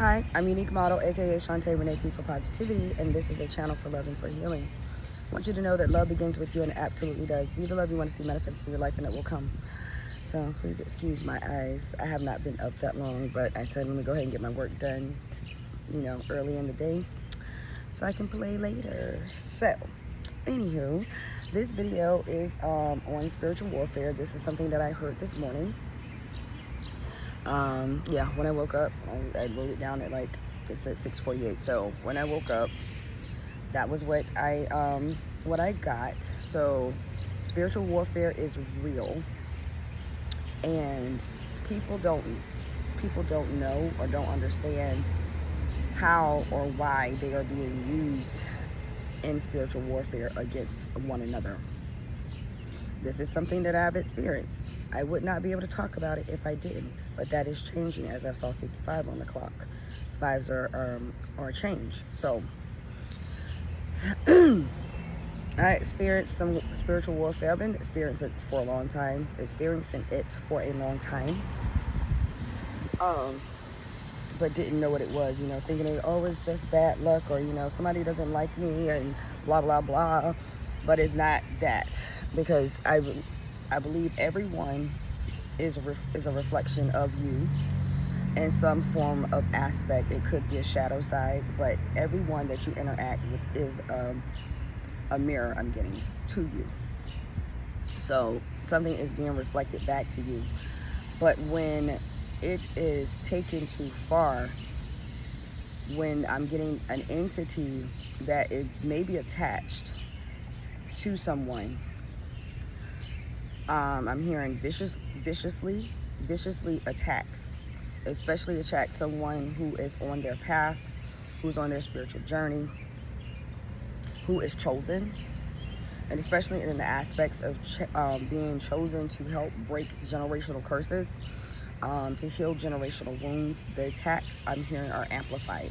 Hi, I'm Unique Model, aka Shantae Renee P for Positivity, and this is a channel for love and for healing. I want you to know that love begins with you, and it absolutely does. Be the love you want to see manifest in your life, and it will come. So please excuse my eyes. I have not been up that long, but I said let me go ahead and get my work done, early in the day, so I can play later. So, anywho, this video is on spiritual warfare. This is something that I heard this morning. When I woke up, I wrote it down at it's at 6:48. So when I woke up, that was what I got. So spiritual warfare is real, and people don't know or don't understand how or why they are being used in spiritual warfare against one another. This is something that I've experienced. I would not be able to talk about it if I didn't, but that is changing as I saw 55 on the clock. Fives are a change. So I experienced some spiritual warfare. I've been experiencing it for a long time. But didn't know what it was, thinking it's just bad luck, or somebody doesn't like me and blah blah blah. But it's not that, because I believe everyone is a reflection of you in some form of aspect. It could be a shadow side, but everyone that you interact with is a mirror, I'm getting, to you. So something is being reflected back to you. But when it is taken too far, when I'm getting an entity that it may be attached to someone, I'm hearing viciously attacks, especially attack someone who is on their path, who's on their spiritual journey, who is chosen, and especially in the aspects of being chosen to help break generational curses, to heal generational wounds. The attacks I'm hearing are amplified.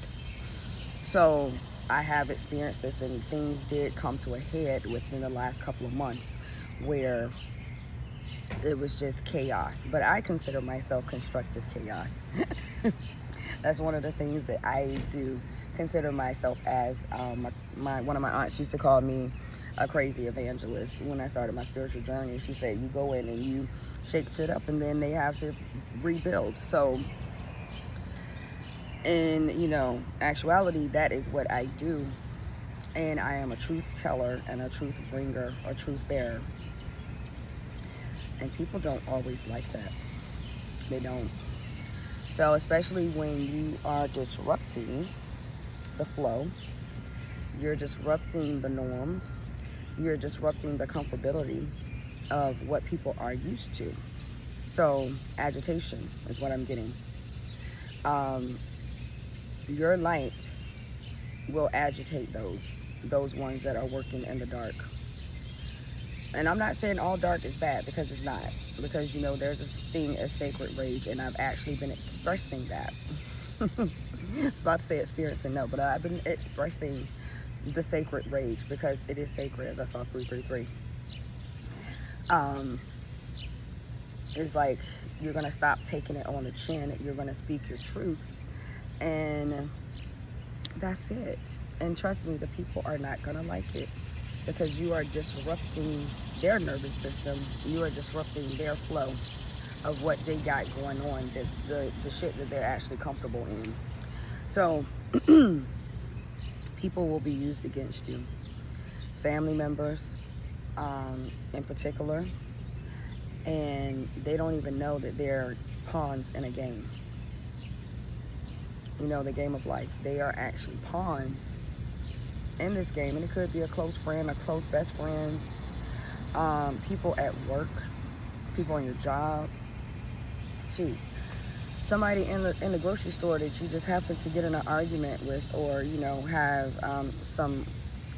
So I have experienced this, and things did come to a head within the last couple of months where it was just chaos. But I consider myself constructive chaos. That's one of the things that I do consider myself as. One of my aunts used to call me a crazy evangelist when I started my spiritual journey. She said, you go in and you shake shit up, and then they have to rebuild. So in actuality, that is what I do. And I am a truth teller and a truth bringer, a truth bearer. And people don't always like that. They don't. So especially when you are disrupting the flow, you're disrupting the norm, you're disrupting the comfortability of what people are used to. So agitation is what I'm getting. Your light will agitate those ones that are working in the dark. And I'm not saying all dark is bad, because it's not. Because, there's this thing as sacred rage, and I've actually been expressing that. I was about to say experiencing, no, but I've been expressing the sacred rage, because it is sacred, as I saw 333. It's like you're going to stop taking it on the chin. You're going to speak your truths, and that's it. And trust me, the people are not going to like it, because you are disrupting their nervous system. You are disrupting their flow of what they got going on, the shit that they're actually comfortable in. So people will be used against you. Family members in particular. And they don't even know that they're pawns in a game. The game of life. They are actually pawns in this game, and it could be a close friend, a close best friend, people at work, people on your job. Shoot, somebody in the grocery store that you just happen to get in an argument with, or have some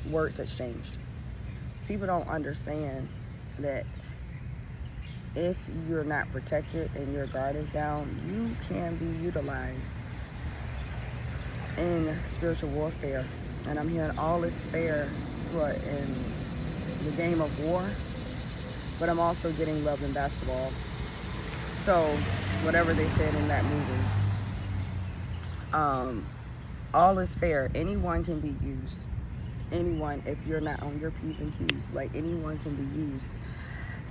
words exchanged. People don't understand that if you're not protected and your guard is down, you can be utilized in spiritual warfare. And I'm hearing all is fair in the game of war, but I'm also getting love in basketball. So whatever they said in that movie, Um, all is fair. Anyone can be used. Anyone, if you're not on your P's and Q's, like anyone can be used.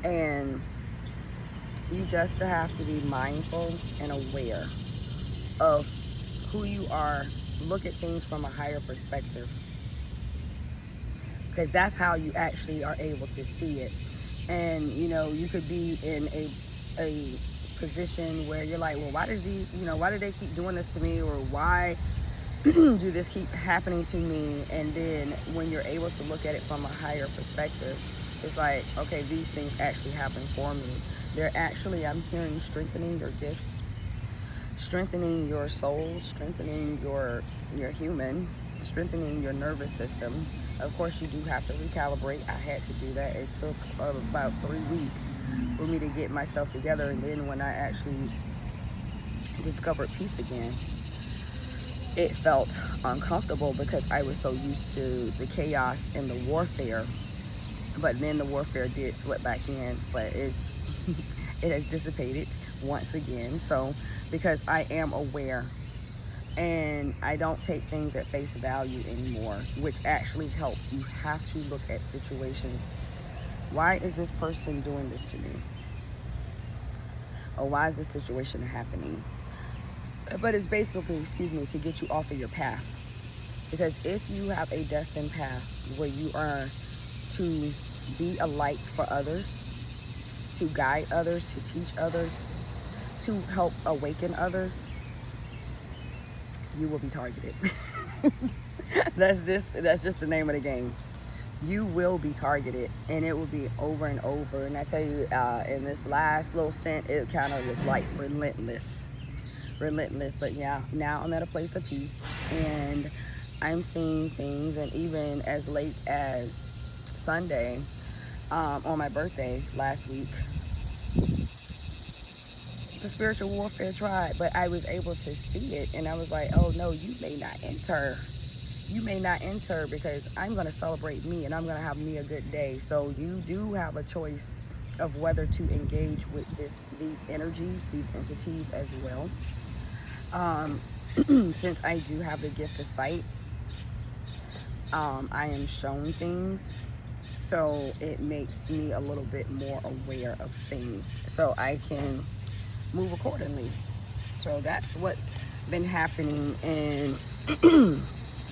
And you just have to be mindful and aware of who you are. Look at things from a higher perspective, because that's how you actually are able to see it. And you could be in a position where you're like, well, why do they keep doing this to me, or why do this keep happening to me? And then when you're able to look at it from a higher perspective, it's like, okay, these things actually happen for me. They're actually, I'm hearing, strengthening your gifts, strengthening your soul, strengthening your human, strengthening your nervous system. Of course, you do have to recalibrate. I had to do that. It took about 3 weeks for me to get myself together. And then when I actually discovered peace again, it felt uncomfortable because I was so used to the chaos and the warfare. But then the warfare did slip back in, but it has dissipated once again. So because I am aware, and I don't take things at face value anymore, which actually helps. You have to look at situations. Why is this person doing this to me? Or why is this situation happening? But it's basically, to get you off of your path. Because if you have a destined path where you are to be a light for others, to guide others, to teach others, to help awaken others, you will be targeted. That's just the name of the game. You will be targeted, and it will be over and over. And I tell you, in this last little stint, it kind of was like relentless. But yeah, now I'm at a place of peace, and I'm seeing things. And even as late as Sunday, on my birthday last week, the spiritual warfare tried, but I was able to see it, and I was like, oh no, you may not enter, because I'm going to celebrate me, and I'm going to have me a good day. So you do have a choice of whether to engage with these energies, these entities as well. Since I do have the gift of sight, I am shown things, so it makes me a little bit more aware of things, so I can move accordingly. So that's what's been happening, and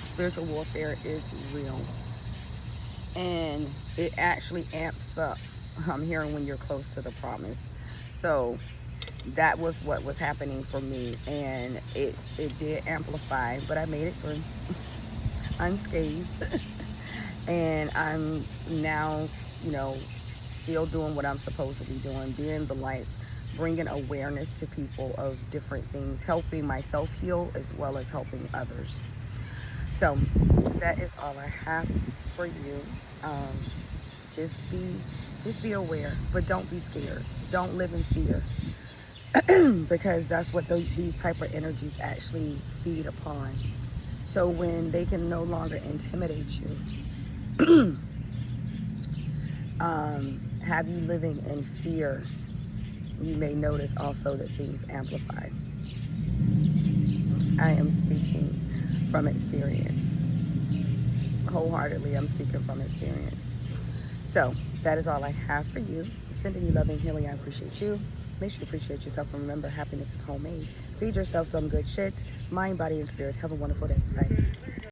spiritual warfare is real, and it actually amps up, I'm hearing, when you're close to the promise. So that was what was happening for me, and it did amplify, but I made it through unscathed. And I'm now, still doing what I'm supposed to be doing, being the light, bringing awareness to people of different things, helping myself heal as well as helping others. So that is all I have for you. Just be aware, but don't be scared. Don't live in fear, because that's what these type of energies actually feed upon. So when they can no longer intimidate you, have you living in fear, you may notice also that things amplify. I am speaking from experience. Wholeheartedly, I'm speaking from experience. So that is all I have for you. Sending you loving healing. I appreciate you. Make sure you appreciate yourself, and remember, happiness is homemade. Feed yourself some good shit. Mind, body, and spirit. Have a wonderful day. Bye.